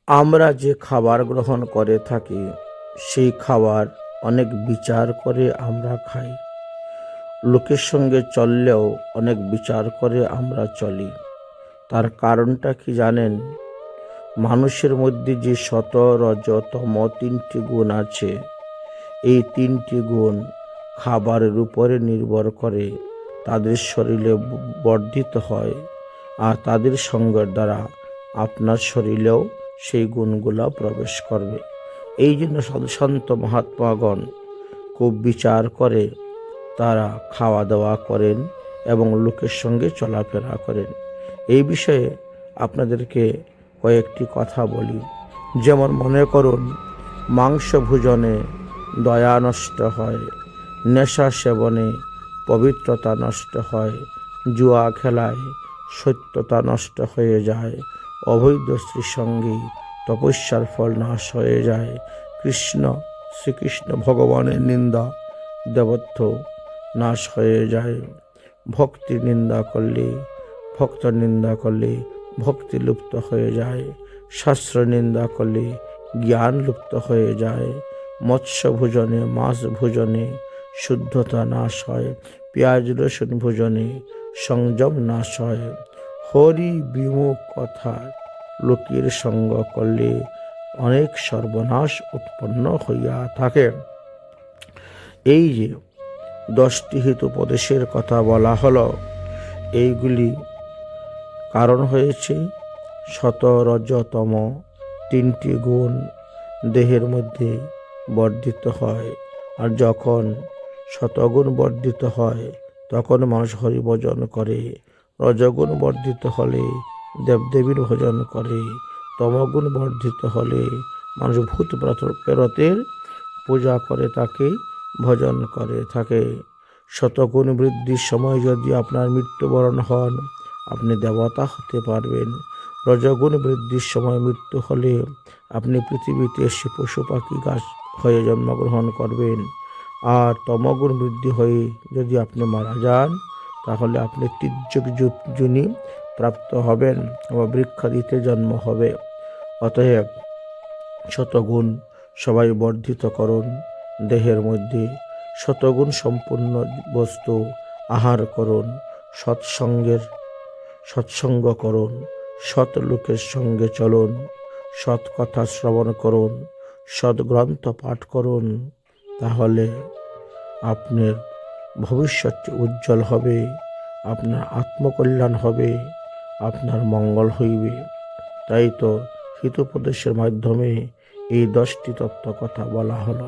আমরা যে খাবার গ্রহণ করে থাকি সেই খাবার অনেক বিচার করে আমরা খাই। লোকের সঙ্গে চললেও অনেক বিচার করে আমরা চলি। তার কারণটা কি জানেন? মানুষের মধ্যে যে সত রজ তম তিনটি গুণ আছে, এই তিনটি গুণ খাবারের উপরে নির্ভর করে তাদের শরীরে বর্ধিত হয়, আর তাদের সঙ্গের দ্বারা আপনার শরীরেও সেই গুণগুলা প্রবেশ করবে। এই জন্য সাধুসন্ত মহাত্মাগণ খুব বিচার করে তারা খাওয়া দাওয়া করেন এবং লোকের সঙ্গে চলাফেরা করেন। এই বিষয়ে আপনাদেরকে কয়েকটি কথা বলি। যেমন মনে করুন, মাংস ভোজনে দয়া নষ্ট হয়, নেশা সেবনে পবিত্রতা নষ্ট হয়, জুয়া খেলায় সত্যতা নষ্ট হয়ে যায়, অবৈধ স্ত্রীর সঙ্গে তপস্যার ফল নাশ হয়ে যায়, শ্রীকৃষ্ণ ভগবানের নিন্দা দেবত্ব নাশ হয়ে যায়, ভক্তির নিন্দা করলে ভক্তি লুপ্ত হয়ে যায়, শাস্ত্র নিন্দা করলে জ্ঞান লুপ্ত হয়ে যায়, মৎস্য ভোজনে মাছ ভোজনে শুদ্ধতা নাশ হয়, পেঁয়াজ রসুন ভোজনে সংযম নাশ হয়, হরি বিমুখ কথা লোকের সঙ্গ করলে অনেক সর্বনাশ উৎপন্ন হইয়া থাকে। এই যে 10টি হিতোপদেশের কথা বলা হলো, এইগুলি কারণ হয়েছে সত রজ তম তিনটি গুণ দেহের মধ্যে বর্ধিত হয়। আর যখন শতগুণ বর্ধিত হয় তখন মানুষ হরি ভজন করে, রজগুণ বর্ধিত হলে দেবদেবীর ভজন করে, তমগুণ বর্ধিত হলে মানুষ ভূত প্রেতের পূজা করে তাকে ভজন করে থাকে। শতগুণ বৃদ্ধির সময় যদি আপনার মৃত্যুবরণ হন, আপনি দেবতা হতে পারবেন। রজগুণ বৃদ্ধির সময় মৃত্যু হলে আপনি পৃথিবীতে এসে পশু পাখি গাছ হয়ে জন্মগ্রহণ করবেন। আর তমগুণ বৃদ্ধি হয়ে যদি আপনি মারা যান, তাহলে আপনি তির্যক যোনি প্রাপ্ত হবেন বা বৃক্ষাদিতে জন্ম হবে। অতএব শতগুণ সবাই বর্ধিত করুন দেহের মধ্যে, শতগুণ সম্পূর্ণ বস্তু আহার করুন, সৎসঙ্গ করুন, সৎ লোকের সঙ্গে চলুন, সৎ কথা শ্রবণ করুন, সৎ গ্রন্থ পাঠ করুন। তাহলে আপনার ভবিষ্যৎ উজ্জ্বল হবে, আপনার আত্মকল্যাণ হবে, আপনার মঙ্গল হইবে। তাই তো হিতোপদেশের মাধ্যমে এই 10টি তত্ত্ব কথা বলা হলো।